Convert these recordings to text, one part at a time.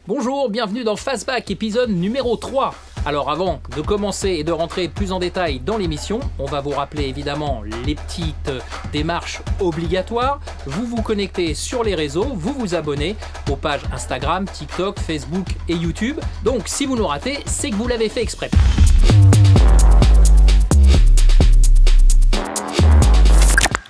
Bonjour, bienvenue dans Fastback, épisode numéro 3. Alors avant de commencer et de rentrer plus en détail dans l'émission, on va vous rappeler évidemment les petites démarches obligatoires. Vous vous connectez sur les réseaux, vous vous abonnez aux pages Instagram, TikTok, Facebook et YouTube. Donc si vous nous ratez, c'est que vous l'avez fait exprès.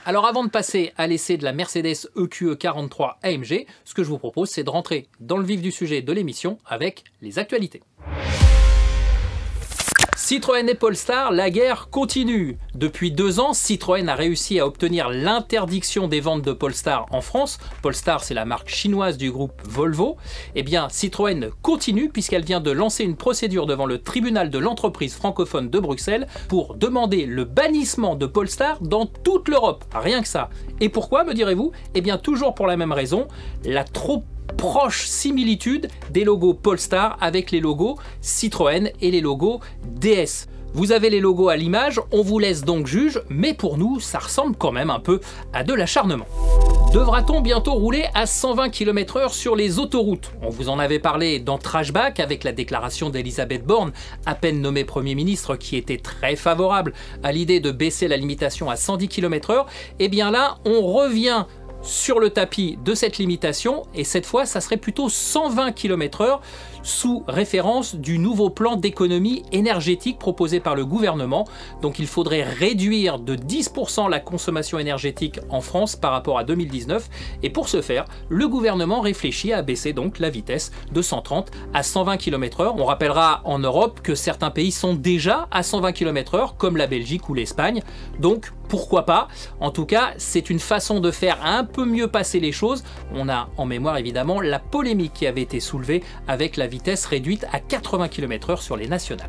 Alors avant de passer à l'essai de la Mercedes EQE 43 AMG, ce que je vous propose, c'est de rentrer dans le vif du sujet de l'émission avec les actualités. Citroën et Polestar, la guerre continue. Depuis 2 ans, Citroën a réussi à obtenir l'interdiction des ventes de Polestar en France. Polestar, c'est la marque chinoise du groupe Volvo. Eh bien, Citroën continue puisqu'elle vient de lancer une procédure devant le tribunal de l'entreprise francophone de Bruxelles pour demander le bannissement de Polestar dans toute l'Europe. Rien que ça. Et pourquoi, me direz-vous? Eh bien, toujours pour la même raison, la trop proche similitude des logos Polestar avec les logos Citroën et les logos DS. Vous avez les logos à l'image, on vous laisse donc juge, mais pour nous, ça ressemble quand même un peu à de l'acharnement. Devra-t-on bientôt rouler à 120 km/h sur les autoroutes? On vous en avait parlé dans Trashback avec la déclaration d'Elisabeth Borne, à peine nommée Premier ministre, qui était très favorable à l'idée de baisser la limitation à 110 km/h. Et bien là, on revient sur le tapis de cette limitation, et cette fois ça serait plutôt 120 km/h sous référence du nouveau plan d'économie énergétique proposé par le gouvernement. Donc il faudrait réduire de 10% la consommation énergétique en France par rapport à 2019, et pour ce faire, le gouvernement réfléchit à baisser donc la vitesse de 130 à 120 km/h. On rappellera en Europe que certains pays sont déjà à 120 km/h, comme la Belgique ou l'Espagne, donc pourquoi pas? En tout cas, c'est une façon de faire un peu mieux passer les choses. On a en mémoire évidemment la polémique qui avait été soulevée avec la vitesse réduite à 80 km/h sur les nationales.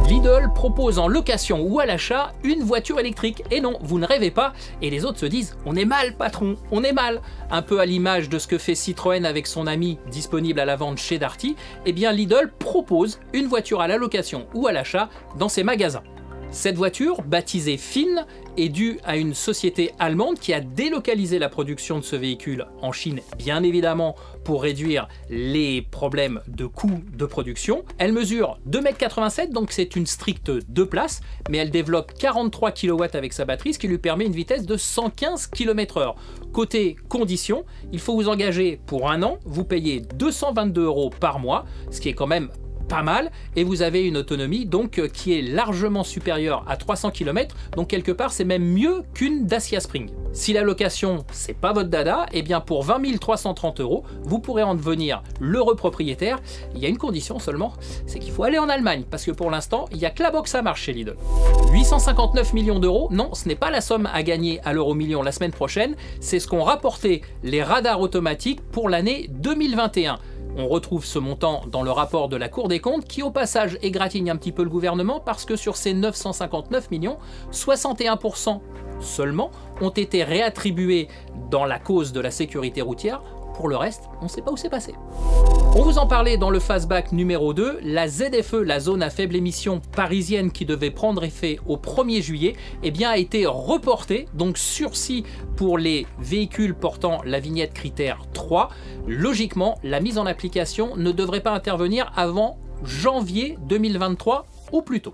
Lidl propose en location ou à l'achat une voiture électrique. Et non, vous ne rêvez pas. Et les autres se disent « on est mal patron, on est mal ». Un peu à l'image de ce que fait Citroën avec son ami disponible à la vente chez Darty, eh bien Lidl propose une voiture à la location ou à l'achat dans ses magasins. Cette voiture, baptisée Finn, est due à une société allemande qui a délocalisé la production de ce véhicule en Chine, bien évidemment pour réduire les problèmes de coûts de production. Elle mesure 2,87 m, donc c'est une stricte 2 places, mais elle développe 43 kW avec sa batterie, ce qui lui permet une vitesse de 115 km/h. Côté conditions, il faut vous engager pour 1 an, vous payez 222 € par mois, ce qui est quand même pas mal, et vous avez une autonomie donc qui est largement supérieure à 300 km, donc quelque part c'est même mieux qu'une Dacia Spring. Si la location c'est pas votre dada, et bien pour 20 330 €, vous pourrez en devenir l'heureux propriétaire. Il y a une condition seulement, c'est qu'il faut aller en Allemagne, parce que pour l'instant il n'y a que là-bas que ça marche chez Lidl. 859 millions d'euros, non, ce n'est pas la somme à gagner à l'euro million la semaine prochaine, c'est ce qu'ont rapporté les radars automatiques pour l'année 2021. On retrouve ce montant dans le rapport de la Cour des comptes qui au passage égratigne un petit peu le gouvernement parce que sur ces 959 millions, 61% seulement ont été réattribués dans la cause de la sécurité routière. Pour le reste, on ne sait pas où c'est passé. On vous en parlait dans le Fastback numéro 2, la ZFE, la zone à faible émission parisienne qui devait prendre effet au 1er juillet, eh bien a été reportée, donc sursis pour les véhicules portant la vignette critère 3. Logiquement, la mise en application ne devrait pas intervenir avant janvier 2023 ou plus tôt.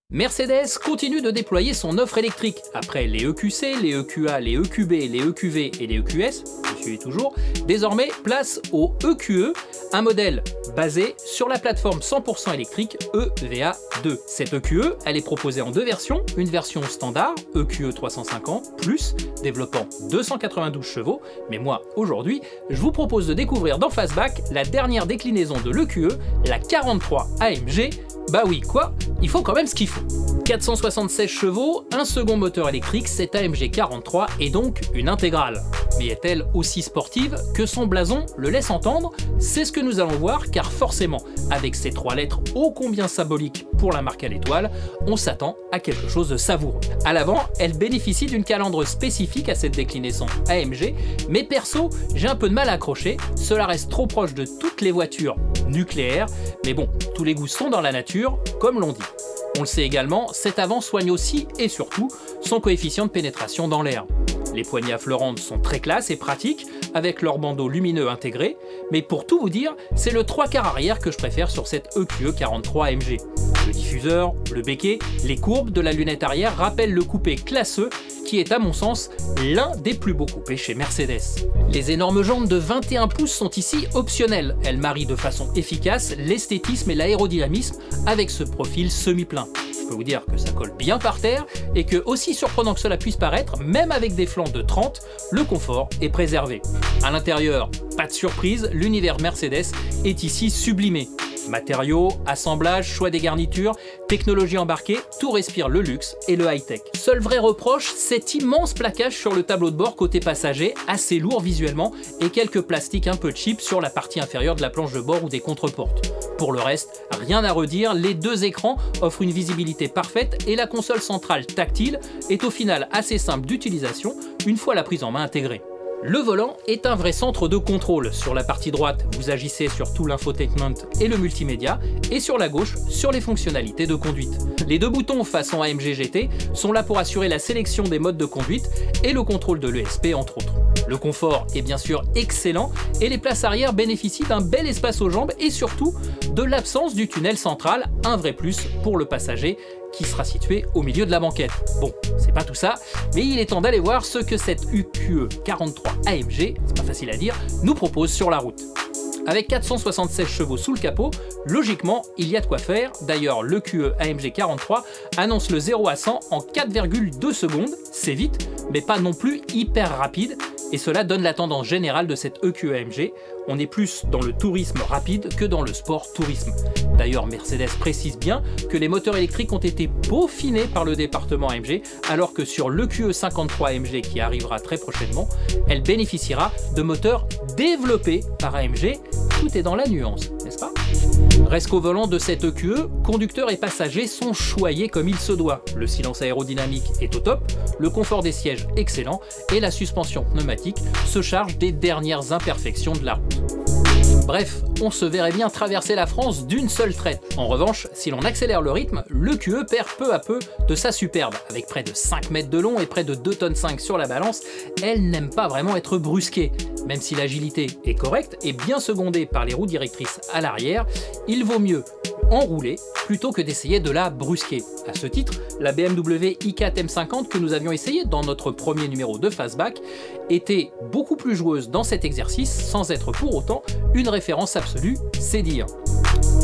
Mercedes continue de déployer son offre électrique. Après les EQC, les EQA, les EQB, les EQV et les EQS, je suis toujours, désormais place au EQE, un modèle basé sur la plateforme 100% électrique EVA2. Cette EQE, elle est proposée en 2 versions, une version standard, EQE 350+, développant 292 chevaux, mais moi, aujourd'hui, je vous propose de découvrir dans Fastback la dernière déclinaison de l'EQE, la 43 AMG. Bah oui, quoi, il faut quand même ce qu'il faut. 476 chevaux, un second moteur électrique, cette AMG 43 est donc une intégrale. Mais est-elle aussi sportive que son blason le laisse entendre? C'est ce que nous allons voir, car forcément, avec ces 3 lettres ô combien symboliques pour la marque à l'étoile, on s'attend à quelque chose de savoureux. À l'avant, elle bénéficie d'une calandre spécifique à cette déclinaison AMG, mais perso, j'ai un peu de mal à accrocher, cela reste trop proche de toutes les voitures nucléaires, mais bon, tous les goûts sont dans la nature, comme l'on dit. On le sait également, cet avant soigne aussi et surtout son coefficient de pénétration dans l'air. Les poignées affleurantes sont très classe et pratiques, avec leur bandeau lumineux intégré, mais pour tout vous dire, c'est le 3/4 arrière que je préfère sur cette EQE 43 AMG. Le diffuseur, le béquet, les courbes de la lunette arrière rappellent le coupé classeux qui est à mon sens l'un des plus beaux coupés chez Mercedes. Les énormes jantes de 21 pouces sont ici optionnelles, elles marient de façon efficace l'esthétisme et l'aérodynamisme avec ce profil semi-plein. Je peux vous dire que ça colle bien par terre et que, aussi surprenant que cela puisse paraître, même avec des flancs de 30, le confort est préservé. À l'intérieur, pas de surprise, l'univers Mercedes est ici sublimé. Matériaux, assemblage, choix des garnitures, technologie embarquée, tout respire le luxe et le high-tech. Seul vrai reproche, cet immense plaquage sur le tableau de bord côté passager, assez lourd visuellement, et quelques plastiques un peu cheap sur la partie inférieure de la planche de bord ou des contreportes. Pour le reste, rien à redire, les 2 écrans offrent une visibilité parfaite et la console centrale tactile est au final assez simple d'utilisation une fois la prise en main intégrée. Le volant est un vrai centre de contrôle. Sur la partie droite, vous agissez sur tout l'infotainment et le multimédia, et sur la gauche, sur les fonctionnalités de conduite. Les 2 boutons façon AMG GT sont là pour assurer la sélection des modes de conduite et le contrôle de l'ESP entre autres. Le confort est bien sûr excellent et les places arrière bénéficient d'un bel espace aux jambes et surtout de l'absence du tunnel central, un vrai plus pour le passager qui sera situé au milieu de la banquette. Bon, c'est pas tout ça, mais il est temps d'aller voir ce que cette EQE 43 AMG, c'est pas facile à dire, nous propose sur la route. Avec 476 chevaux sous le capot, logiquement, il y a de quoi faire. D'ailleurs, l'EQE AMG 43 annonce le 0 à 100 en 4,2 secondes, c'est vite, mais pas non plus hyper rapide, et cela donne la tendance générale de cette EQE AMG. On est plus dans le tourisme rapide que dans le sport tourisme. D'ailleurs, Mercedes précise bien que les moteurs électriques ont été peaufinés par le département AMG, alors que sur l'EQE 53 AMG qui arrivera très prochainement, elle bénéficiera de moteurs développés par AMG. Tout est dans la nuance, n'est-ce pas? Reste qu'au volant de cette EQE, conducteurs et passagers sont choyés comme il se doit. Le silence aérodynamique est au top, le confort des sièges excellent et la suspension pneumatique se charge des dernières imperfections de la route. Bref, on se verrait bien traverser la France d'une seule traite. En revanche, si l'on accélère le rythme, l'EQE perd peu à peu de sa superbe. Avec près de 5 mètres de long et près de 2,5 tonnes sur la balance, elle n'aime pas vraiment être brusquée. Même si l'agilité est correcte et bien secondée par les roues directrices à l'arrière, il vaut mieux enrouler plutôt que d'essayer de la brusquer. À ce titre, la BMW i4 M50 que nous avions essayé dans notre premier numéro de Fastback était beaucoup plus joueuse dans cet exercice sans être pour autant une référence absolue, c'est dire.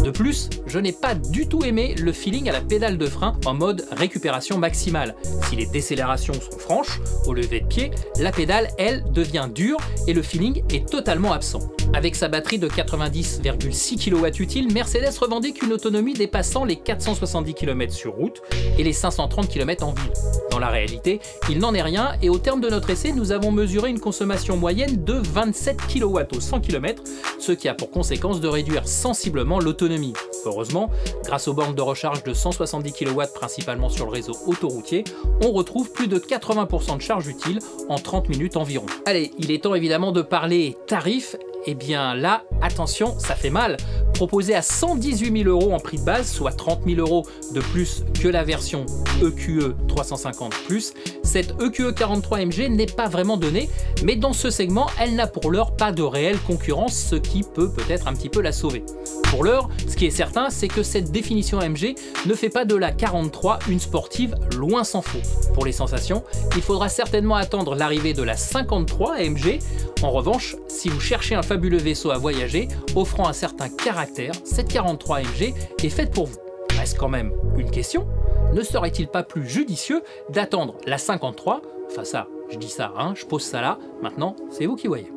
De plus, je n'ai pas du tout aimé le feeling à la pédale de frein en mode récupération maximale. Si les décélérations sont franches, au lever de pied, la pédale, elle, devient dure et le feeling est totalement absent. Avec sa batterie de 90,6 kW utile, Mercedes revendique une autonomie dépassant les 470 km sur route et les 530 km en ville. Dans la réalité, il n'en est rien et au terme de notre essai, nous avons mesuré une consommation moyenne de 27 kW au 100 km, ce qui a pour conséquence de réduire sensiblement l'autonomie. Heureusement, grâce aux bornes de recharge de 170 kW principalement sur le réseau autoroutier, on retrouve plus de 80% de charge utile en 30 minutes environ. Allez, il est temps évidemment de parler tarifs. Eh bien là, attention, ça fait mal. Proposé à 118 000 € en prix de base, soit 30 000 € de plus que la version EQE 350+, cette EQE 43 AMG n'est pas vraiment donnée, mais dans ce segment, elle n'a pour l'heure pas de réelle concurrence, ce qui peut peut-être un petit peu la sauver. Pour l'heure, ce qui est certain, c'est que cette définition AMG ne fait pas de la 43 une sportive, loin s'en faut. Pour les sensations, il faudra certainement attendre l'arrivée de la 53 AMG. En revanche, si vous cherchez un fabuleux vaisseau à voyager, offrant un certain caractère, cette 43 AMG est faite pour vous. Reste quand même une question, ne serait-il pas plus judicieux d'attendre la 53, enfin ça, je dis ça, hein, je pose ça là, maintenant c'est vous qui voyez.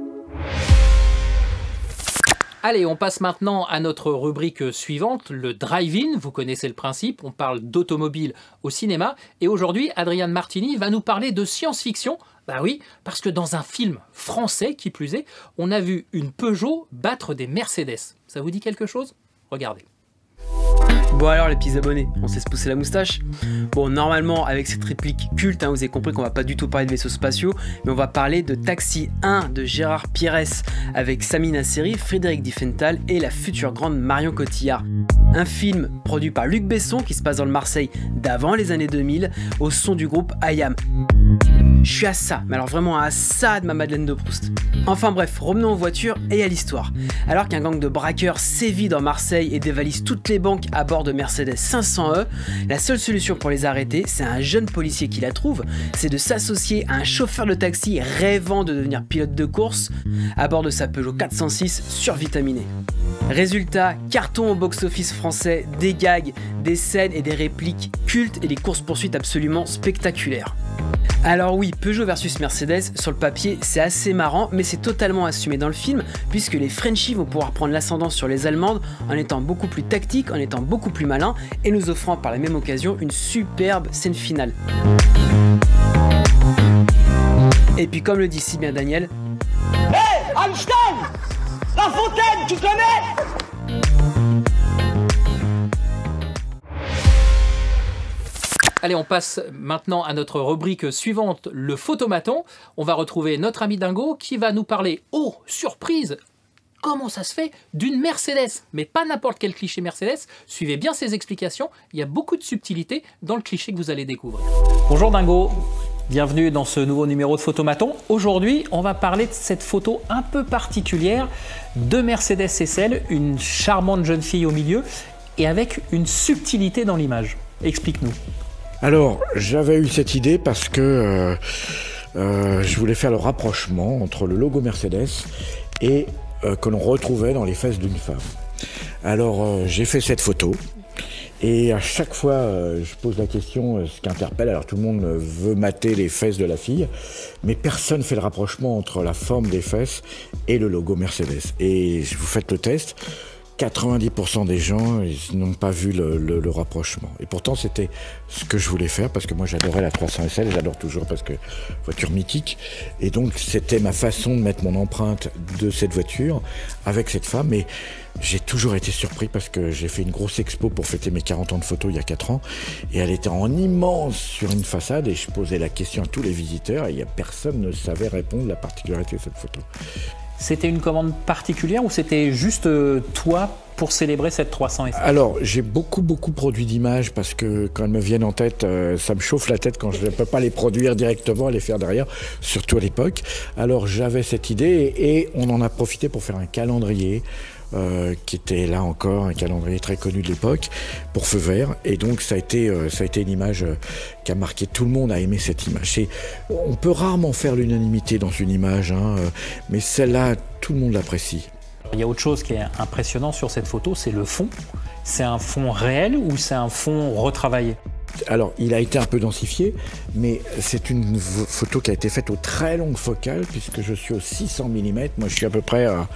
Allez, on passe maintenant à notre rubrique suivante, le drive-in. Vous connaissez le principe, on parle d'automobile au cinéma. Et aujourd'hui, Adrian Martini va nous parler de science-fiction. Bah oui, parce que dans un film français, qui plus est, on a vu une Peugeot battre des Mercedes. Ça vous dit quelque chose? Regardez. Bon alors les petits abonnés, on sait se pousser la moustache. Bon, normalement avec cette réplique culte, vous avez compris qu'on va pas du tout parler de vaisseaux spatiaux, mais on va parler de Taxi 1 de Gérard Pires avec Sami Nasseri, Frédéric Diffenthal et la future grande Marion Cotillard. Un film produit par Luc Besson qui se passe dans le Marseille d'avant les années 2000 au son du groupe IAM. Je suis à ça, mais alors vraiment à ça de ma Madeleine de Proust. Enfin bref, revenons aux voitures et à l'histoire. Alors qu'un gang de braqueurs sévit dans Marseille et dévalise toutes les banques à bord de Mercedes 500E, la seule solution pour les arrêter, c'est un jeune policier qui la trouve, c'est de s'associer à un chauffeur de taxi rêvant de devenir pilote de course à bord de sa Peugeot 406 survitaminée. Résultat, carton au box-office français, des gags, des scènes et des répliques cultes et des courses-poursuites absolument spectaculaires. Alors oui, Peugeot versus Mercedes, sur le papier c'est assez marrant, mais c'est totalement assumé dans le film, puisque les Frenchies vont pouvoir prendre l'ascendant sur les Allemandes en étant beaucoup plus tactiques, en étant beaucoup plus malins, et nous offrant par la même occasion une superbe scène finale. Et puis comme le dit si bien Daniel... Hey, Einstein! La Fontaine, tu connais? Allez, on passe maintenant à notre rubrique suivante, le photomaton. On va retrouver notre ami Dingo qui va nous parler, oh, surprise, comment ça se fait, d'une Mercedes. Mais pas n'importe quel cliché Mercedes. Suivez bien ces explications, il y a beaucoup de subtilité dans le cliché que vous allez découvrir. Bonjour Dingo, bienvenue dans ce nouveau numéro de Photomaton. Aujourd'hui, on va parler de cette photo un peu particulière de Mercedes SL, une charmante jeune fille au milieu et avec une subtilité dans l'image. Explique-nous. Alors, j'avais eu cette idée parce que je voulais faire le rapprochement entre le logo Mercedes et que l'on retrouvait dans les fesses d'une femme. Alors, j'ai fait cette photo et à chaque fois, je pose la question, ce qui interpelle. Alors, tout le monde veut mater les fesses de la fille, mais personne ne fait le rapprochement entre la forme des fesses et le logo Mercedes. Et vous faites le test. 90% des gens ils n'ont pas vu le rapprochement. Et pourtant, c'était ce que je voulais faire parce que moi, j'adorais la 300 SL et j'adore toujours parce que voiture mythique. Et donc, c'était ma façon de mettre mon empreinte de cette voiture avec cette femme. Et j'ai toujours été surpris parce que j'ai fait une grosse expo pour fêter mes 40 ans de photo il y a 4 ans. Et elle était en immense sur une façade et je posais la question à tous les visiteurs et personne ne savait répondre à la particularité de cette photo. C'était une commande particulière ou c'était juste toi pour célébrer cette 300 SL? Alors, j'ai beaucoup produit d'images parce que quand elles me viennent en tête, ça me chauffe la tête quand je ne peux pas les produire directement, les faire derrière, surtout à l'époque. Alors, j'avais cette idée et on en a profité pour faire un calendrier qui était là encore, un calendrier très connu de l'époque, pour Feu Vert. Et donc, ça a été une image qui a marqué tout le monde, a aimé cette image. On peut rarement faire l'unanimité dans une image, mais celle-là, tout le monde l'apprécie. Il y a autre chose qui est impressionnant sur cette photo, c'est le fond. C'est un fond réel ou c'est un fond retravaillé? Alors, il a été un peu densifié, mais c'est une photo qui a été faite aux très longues focales, puisque je suis au 600 mm. Moi, je suis à peu près à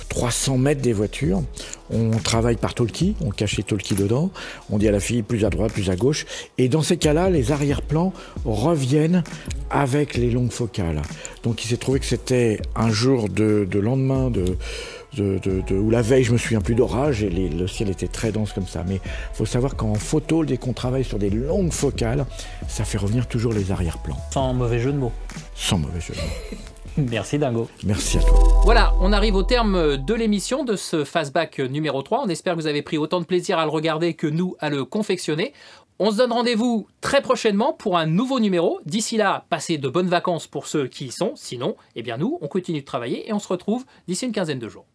300 mètres des voitures. On travaille par talkie, on cache les talkies dedans. On dit à la fille plus à droite, plus à gauche. Et dans ces cas-là, les arrière-plans reviennent avec les longues focales. Donc, il s'est trouvé que c'était un jour de lendemain où la veille, je me souviens plus d'orage et le ciel était très dense comme ça. Mais il faut savoir qu'en photo, dès qu'on travaille sur des longues focales, ça fait revenir toujours les arrière-plans. Sans mauvais jeu de mots. Sans mauvais jeu de mots. Merci Dingo. Merci à toi. Voilà, on arrive au terme de l'émission de ce Fastback numéro 3. On espère que vous avez pris autant de plaisir à le regarder que nous à le confectionner. On se donne rendez-vous très prochainement pour un nouveau numéro. D'ici là, passez de bonnes vacances pour ceux qui y sont. Sinon, eh bien nous, on continue de travailler et on se retrouve d'ici une quinzaine de jours.